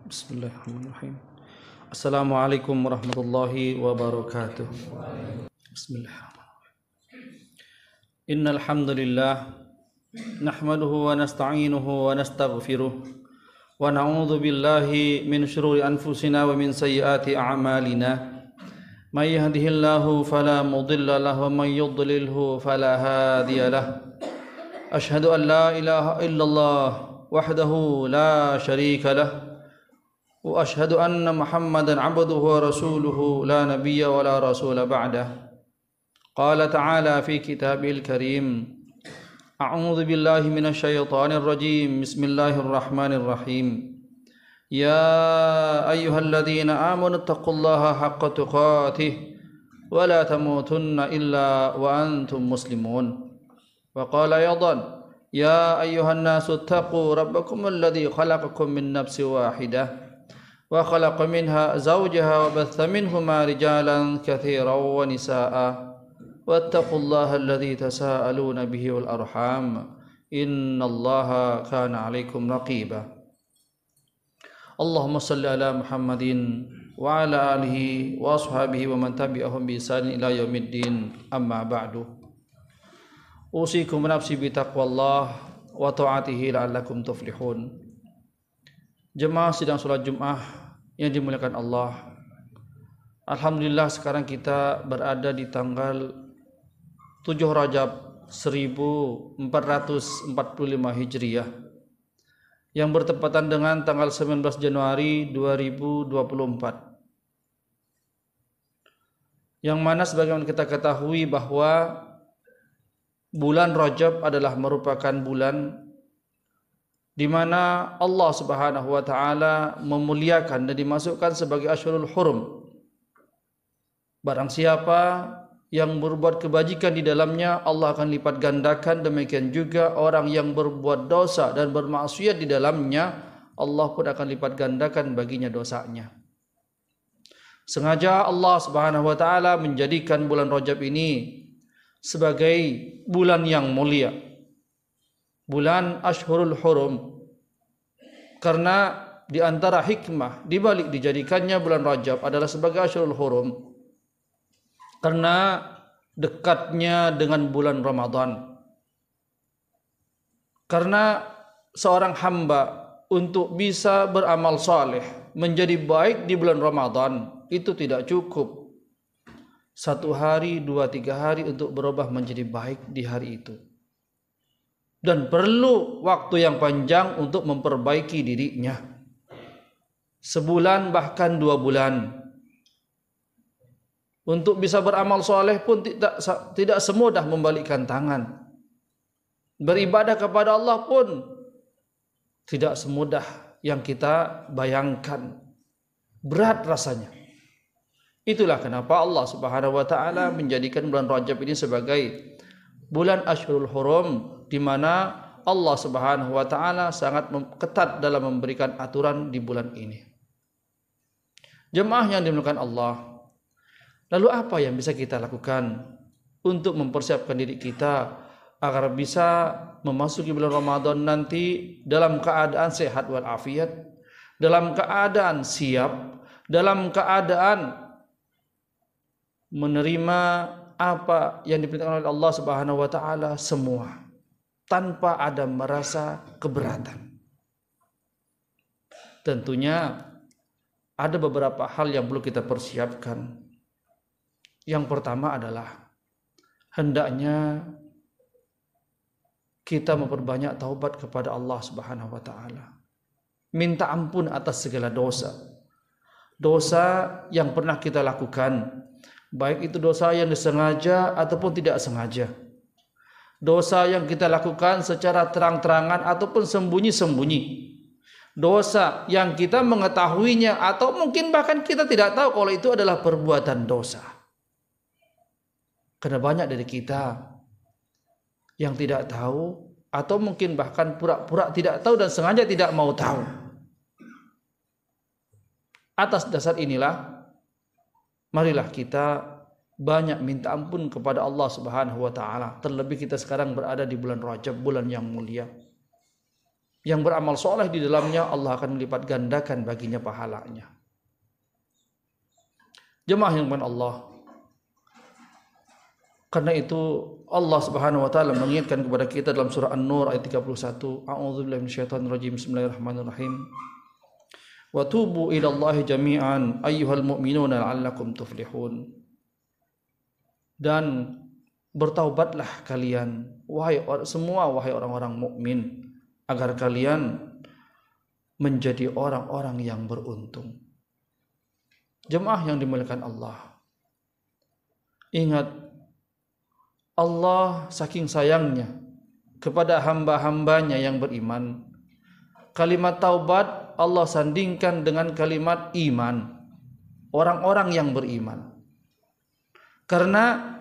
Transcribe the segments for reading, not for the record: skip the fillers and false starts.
Bismillahirrahmanirrahim. Assalamualaikum warahmatullahi wabarakatuh. Bismillahirrahmanirrahim. Innal hamdalillah nahmaduhu wa nasta'inuhu wa nastaghfiruh wa na'udzu billahi min shururi anfusina wa min sayyiati a'malina. May yahdihillahu fala mudilla lahu wa may yudlilhu fala hadiya lahu. Ashhadu an la ilaha illallah wahdahu la syarika lahu wa ashhadu anna Muhammadan abduhu wa rasuluhu la nabiyya wa la rasula ba'dah. Qala ta'ala fi kitabil karim. A'udzu billahi minasy syaithanir rajim. Bismillahirrahmanirrahim. Ya ayyuhalladzina amanu taqullaha haqqa tuqatih wa la tamutunna illa wa antum muslimun. Wa qala aydan ya ayyuhan nasu taqu rabbakum alladzi khalaqakum min nafsin wahidah wa khalaqa minha zawjaha wa batha minhuma rijalan katsiran wa nisaa'a wattaqullaha alladzi tasaaluna bihi wal arham innallaha kana 'alaikum raqiba. Allahumma shalli ala Muhammadin wa ala alihi wa ashabihi wa man tabi'ahum bi ihsan ila yaumiddin, amma ba'du. Usikum nafsi bi taqwallah wa ta'atihi la'allakum tuflihun. Jemaah sidang salat Jumat yang dimuliakan Allah. Alhamdulillah sekarang kita berada di tanggal 7 Rajab 1445 Hijriah yang bertepatan dengan tanggal 19 Januari 2024. Yang mana sebagaimana kita ketahui bahwa bulan Rajab adalah merupakan bulan di mana Allah Subhanahu wa taala memuliakan dan dimasukkan sebagai Ashhurul Hurum. Barang siapa yang berbuat kebajikan di dalamnya, Allah akan lipat gandakan. Demikian juga orang yang berbuat dosa dan bermaksiat di dalamnya, Allah pun akan lipat gandakan baginya dosanya. Sengaja Allah Subhanahu wa taala menjadikan bulan Rajab ini sebagai bulan yang mulia, bulan Ashhurul Hurum, karena di antara hikmah di balik dijadikannya bulan Rajab adalah sebagai Ashhurul Hurum karena dekatnya dengan bulan Ramadan. Karena seorang hamba untuk bisa beramal saleh menjadi baik di bulan Ramadan itu tidak cukup 1 hari, 2, 3 hari untuk berubah menjadi baik di hari itu. Dan perlu waktu yang panjang untuk memperbaiki dirinya. Sebulan bahkan 2 bulan. Untuk bisa beramal soleh pun tidak semudah membalikkan tangan. Beribadah kepada Allah pun tidak semudah yang kita bayangkan. Berat rasanya. Itulah kenapa Allah Subhanahu wa taala menjadikan bulan Rajab ini sebagai bulan Ashhurul Hurum, di mana Allah Subhanahu wa taala sangat ketat dalam memberikan aturan di bulan ini. Jemaah yang dimuliakan Allah, lalu apa yang bisa kita lakukan untuk mempersiapkan diri kita agar bisa memasuki bulan Ramadan nanti dalam keadaan sehat walafiat, dalam keadaan siap, dalam keadaan menerima apa yang diperintahkan oleh Allah Subhanahu wa taala semua tanpa ada merasa keberatan. Tentunya ada beberapa hal yang perlu kita persiapkan. Yang pertama adalah hendaknya kita memperbanyak taubat kepada Allah Subhanahu wa taala. Minta ampun atas segala dosa. Dosa yang pernah kita lakukan, baik itu dosa yang disengaja ataupun tidak sengaja. Dosa yang kita lakukan secara terang-terangan ataupun sembunyi-sembunyi. Dosa yang kita mengetahuinya atau mungkin bahkan kita tidak tahu kalau itu adalah perbuatan dosa. Karena banyak dari kita yang tidak tahu atau mungkin bahkan pura-pura tidak tahu dan sengaja tidak mau tahu. Atas dasar inilah marilah kita banyak minta ampun kepada Allah Subhanahu wa taala. Terlebih kita sekarang berada di bulan Rajab, bulan yang mulia. yang beramal soleh di dalamnya, Allah akan melipat gandakan baginya pahalanya. Jemaah yang bukan Allah, karena itu Allah Subhanahu wa taala mengingatkan kepada kita dalam surah An-Nur ayat 31, A'udzubillahi minasyaitonirrajim. Bismillahirrahmanirrahim. Wa tubu ilallahi jami'an ayyuhal mu'minuna la'allakum tuflihun. Dan bertaubatlah kalian wahai orang-orang mukmin agar kalian menjadi orang-orang yang beruntung. Jemaah yang dimuliakan Allah, ingat, Allah saking sayangnya kepada hamba-hambanya yang beriman, kalimat taubat Allah sandingkan dengan kalimat iman, orang-orang yang beriman. Karena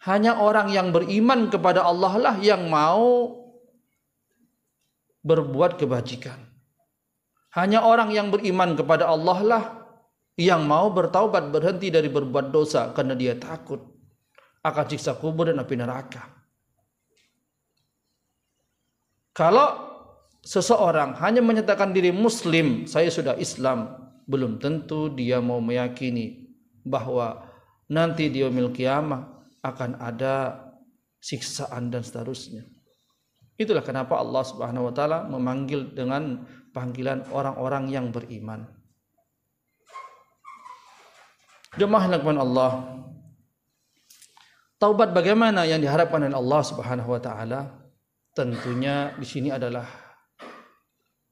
hanya orang yang beriman kepada Allah lah yang mau berbuat kebajikan. Hanya orang yang beriman kepada Allah lah yang mau bertaubat, berhenti dari berbuat dosa karena dia takut akan siksa kubur dan api neraka. Kalau seseorang hanya menyatakan diri muslim, saya sudah Islam, belum tentu dia mau meyakini bahwa nanti di yaumil qiyamah akan ada siksaan dan seterusnya. Itulah kenapa Allah Subhanahu wa taala memanggil dengan panggilan orang-orang yang beriman. Jemaah yang Allah, taubat bagaimana yang diharapkan oleh Allah Subhanahu wa taala? Tentunya di sini adalah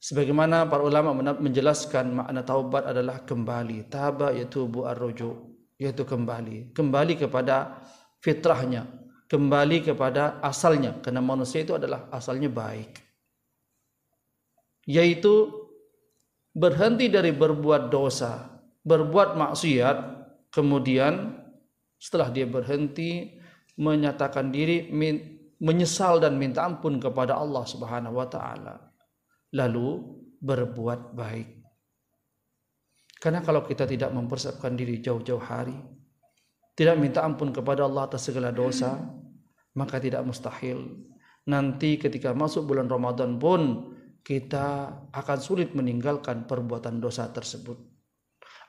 sebagaimana para ulama menjelaskan makna taubat adalah kembali, taba yatubu ar-ruju', yaitu kembali kepada fitrahnya, kembali kepada asalnya, karena manusia itu adalah asalnya baik, yaitu berhenti dari berbuat dosa, berbuat maksiat. Kemudian setelah dia berhenti, menyatakan diri, menyesal dan minta ampun kepada Allah Subhanahu wa taala, lalu berbuat baik. Karena kalau kita tidak mempersiapkan diri jauh-jauh hari, tidak minta ampun kepada Allah atas segala dosa, maka tidak mustahil nanti ketika masuk bulan Ramadan pun kita akan sulit meninggalkan perbuatan dosa tersebut.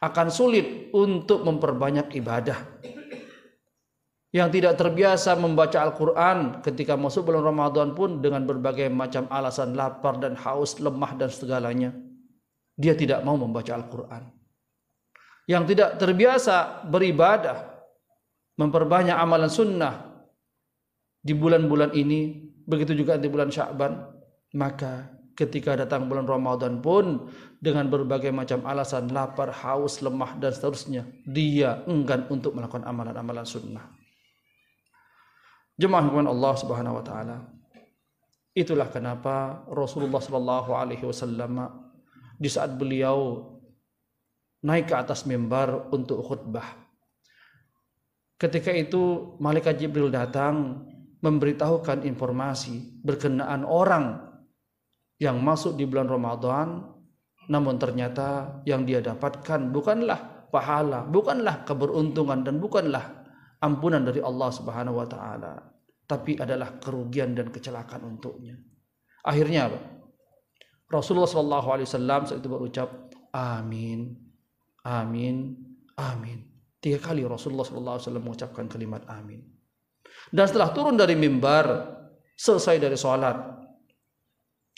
Akan sulit untuk memperbanyak ibadah. Yang tidak terbiasa membaca Al-Quran ketika masuk bulan Ramadan pun dengan berbagai macam alasan, lapar dan haus, lemah dan segalanya, dia tidak mau membaca Al-Quran. Yang tidak terbiasa beribadah, memperbanyak amalan sunnah di bulan-bulan ini, begitu juga di bulan Sya'ban, maka ketika datang bulan Ramadan pun dengan berbagai macam alasan, lapar, haus, lemah dan seterusnya, dia enggan untuk melakukan amalan-amalan sunnah. Jemaah yang Allah Subhanahu wa taala, itulah kenapa Rasulullah sallallahu alaihi wasallam di saat beliau naik ke atas mimbar untuk khutbah, ketika itu malaikat Jibril datang memberitahukan informasi berkenaan orang yang masuk di bulan Ramadan, namun ternyata yang dia dapatkan bukanlah pahala, bukanlah keberuntungan, dan bukanlah ampunan dari Allah Subhanahu wa taala, tapi adalah kerugian dan kecelakaan untuknya. Akhirnya apa? Rasulullah sallallahu alaihi wasallam saat itu berucap amin, amin, amin. 3 kali Rasulullah sallallahu alaihi wasallam mengucapkan kalimat amin. Dan setelah turun dari mimbar, selesai dari salat,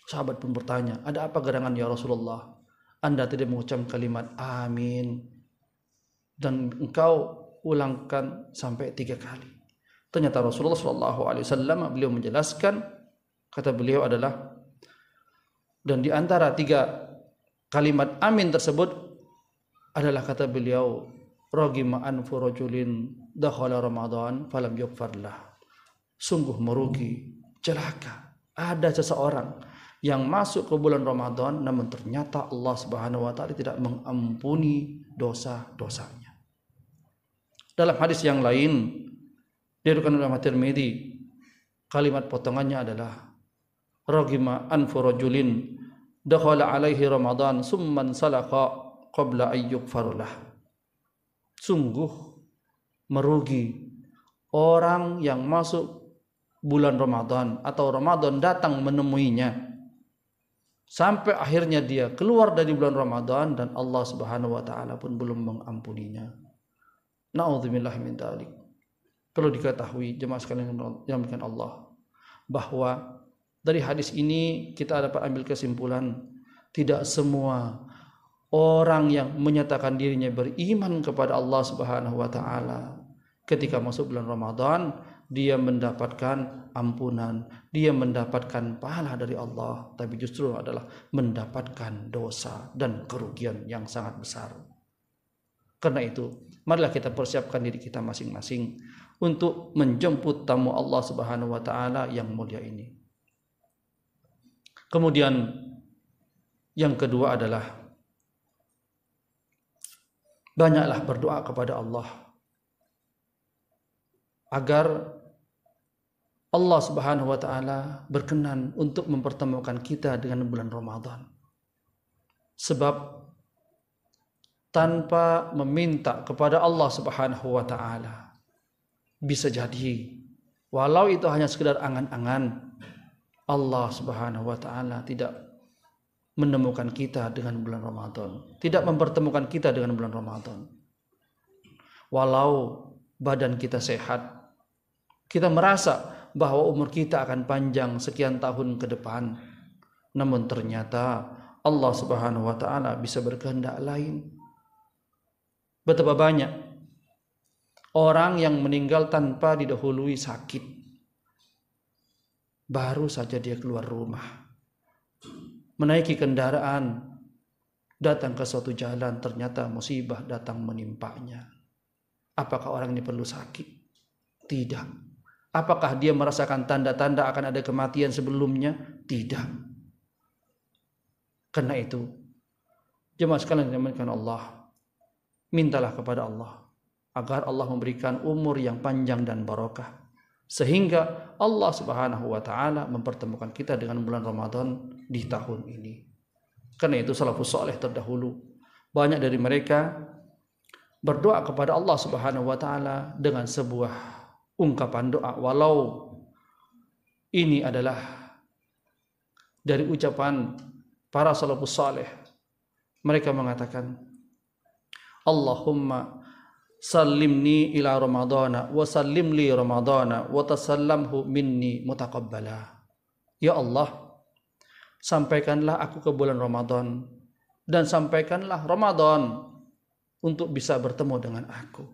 sahabat pun bertanya, ada apa gerangan ya Rasulullah? Anda tidak mengucapkan kalimat amin dan engkau ulangkan sampai 3 kali. Ternyata Rasulullah SAW beliau menjelaskan, kata beliau adalah, dan di antara 3 kalimat amin tersebut adalah kata beliau, ragima anfu rajulin dakhala Ramadan falam yughfarlah. Sungguh merugi, celaka, ada seseorang yang masuk ke bulan Ramadan namun ternyata Allah Subhanahu wa taala tidak mengampuni dosa-dosanya. Dalam hadis yang lain diriwayatkan oleh Tirmidzi, kalimat potongannya adalah ragima anfu rajulin dakhala alaihi Ramadan summan salaka qabla ayyughfarlah. Sungguh merugi orang yang masuk bulan Ramadan atau Ramadan datang menemuinya sampai akhirnya dia keluar dari bulan Ramadan dan Allah Subhanahu wa taala pun belum mengampuninya. Na'udzubillah min dzalik. Perlu diketahui jemaah sekalian yang dimuliakan Allah bahwa dari hadis ini kita dapat ambil kesimpulan tidak semua orang yang menyatakan dirinya beriman kepada Allah Subhanahu wa taala ketika masuk bulan Ramadan dia mendapatkan ampunan, dia mendapatkan pahala dari Allah, tapi justru adalah mendapatkan dosa dan kerugian yang sangat besar. Karena itu, marilah kita persiapkan diri kita masing-masing untuk menjemput tamu Allah Subhanahu wa taala yang mulia ini. Kemudian yang kedua adalah banyaklah berdoa kepada Allah agar Allah Subhanahu wa taala berkenan untuk mempertemukan kita dengan bulan Ramadan. Sebab tanpa meminta kepada Allah Subhanahu wa taala bisa jadi walau itu hanya sekedar angan-angan, Allah Subhanahu wa taala tidak menemukan kita dengan bulan Ramadan, tidak mempertemukan kita dengan bulan Ramadan. Walau badan kita sehat, kita merasa bahwa umur kita akan panjang sekian tahun ke depan, namun ternyata Allah Subhanahu wa taala bisa berkehendak lain. Betapa banyak orang yang meninggal tanpa didahului sakit, baru saja dia keluar rumah, menaiki kendaraan, datang ke suatu jalan, ternyata musibah datang menimpanya. Apakah orang ini perlu sakit? Tidak. Apakah dia merasakan tanda-tanda akan ada kematian sebelumnya? Tidak. Karena itu, jemaah sekalian yang dimuliakan Allah, mintalah kepada Allah agar Allah memberikan umur yang panjang dan barokah, sehingga Allah Subhanahu wa taala mempertemukan kita dengan bulan Ramadan di tahun ini. Karena itu salafus saleh terdahulu, banyak dari mereka berdoa kepada Allah Subhanahu wa taala dengan sebuah ungkapan doa, walau ini adalah dari ucapan para salafus saleh. Mereka mengatakan, Allahumma sallimni ila ramadana wa sallim li ramadana wa tasallamhu minni mutaqabbala. Ya Allah, sampaikanlah aku ke bulan Ramadan dan sampaikanlah Ramadan untuk bisa bertemu dengan aku,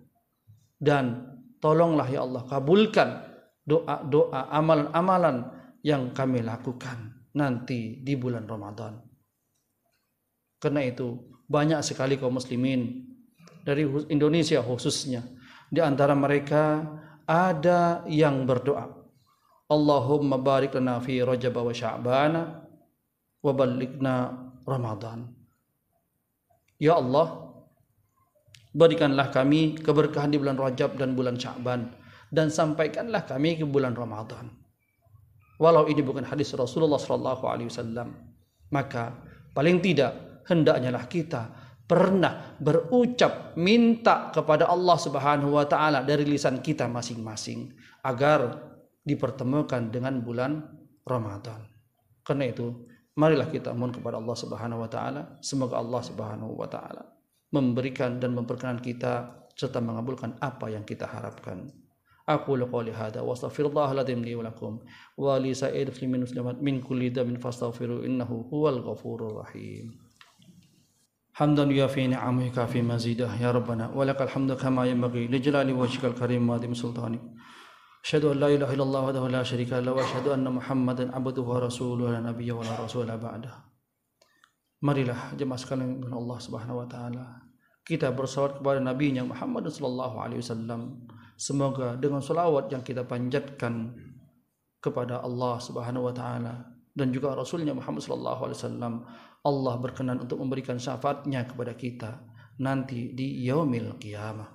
dan tolonglah ya Allah kabulkan doa-doa, amalan-amalan yang kami lakukan nanti di bulan Ramadan. Karena itu banyak sekali kaum muslimin dari Indonesia khususnya, di antara mereka ada yang berdoa, Allahumma barik lana fi Rajab wa Sya'ban wa ballighna Ramadan. Ya Allah, berikanlah kami keberkahan di bulan Rajab dan bulan Sya'ban, dan sampaikanlah kami ke bulan Ramadan. Walau ini bukan hadis Rasulullah SAW, maka paling tidak hendaknya lah kita pernah berucap minta kepada Allah Subhanahu wa taala dari lisan kita masing-masing agar dipertemukan dengan bulan Ramadan. Karena itu, marilah kita mohon kepada Allah Subhanahu wa taala, semoga Allah Subhanahu wa taala memberikan dan memperkenan kita serta mengabulkan apa yang kita harapkan. Aqulu qouli hadza wa astaghfirullahal adzim li wa lakum wa li sa'iril muslimin muslimat min kulli dhanbin fastaghfiru innahu huwal ghafurur rahim. Hamdan yuafi ni'amahu kafi mazidah ya rabbana wa lakal hamdu kama yanbaghi li jalali wajhikal karim wa azim sultanik. Asyhadu an la ilaha illallah wahdahu la syarika lahu wa asyhadu anna Muhammadan abduhu wa rasuluhu la nabiyya wa la rasula ba'dah. Marilah jemaah sekalian dengan Allah Subhanahu wa taala, kita bersalawat kepada nabinya Muhammad sallallahu alaihi wasallam. Semoga dengan salawat yang kita panjatkan kepada Allah Subhanahu wa taala dan juga Rasulnya Muhammad sallallahu alaihi wasallam, Allah berkenan untuk memberikan syafaatnya kepada kita nanti di yaumil qiyamah.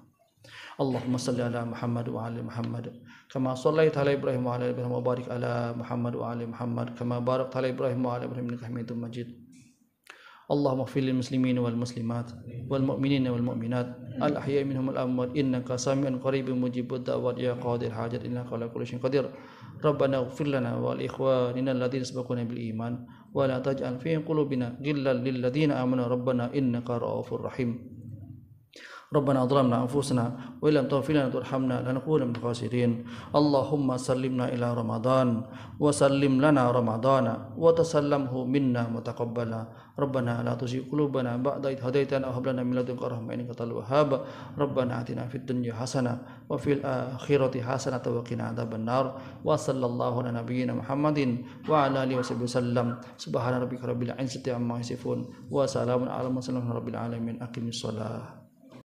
Allahumma salli ala Muhammad wa ala Muhammad kama shallaita ala Ibrahim wa ala Ibrahim wa barik ala Muhammad wa ala Muhammad kama barakta ala Ibrahim wa ala Ibrahim innaka Hamidum Majid. Allahumma ighfir lil muslimin wal muslimat wal mu'minin wal mu'minat al ahya'i minhum al amwat innaka sami'un qaribun mujibud da'wat ya qadir hajat innaka ala kulli syai'in qadir. Rabbana ighfir lana wa li ikhwanina alladhina sabaquna bil iman ولا تجعل في قلوبنا غلا للذين آمنوا ربنا إنك رؤوف رحيم ربنا ظلمنا أنفسنا وإن لم تغفر لنا وترحمنا لنكون من الخاسرين اللهم سلمنا إلى رمضان وسلم لنا رمضان وتسلمه منا متقبلا ربنا لا تزغ قلوبنا بعد إذ هديتنا وهب لنا من لدنك رحمة إنك أنت الوهاب ربنا آتنا في الدنيا حسنة وفي الآخرة حسنة وقنا عذاب النار وصلى الله على نبينا محمد وعلى آله وصحبه وسلم سبحان ربك رب العزة عما يصفون وسلام على المرسلين رب العالمين أقم الصلاة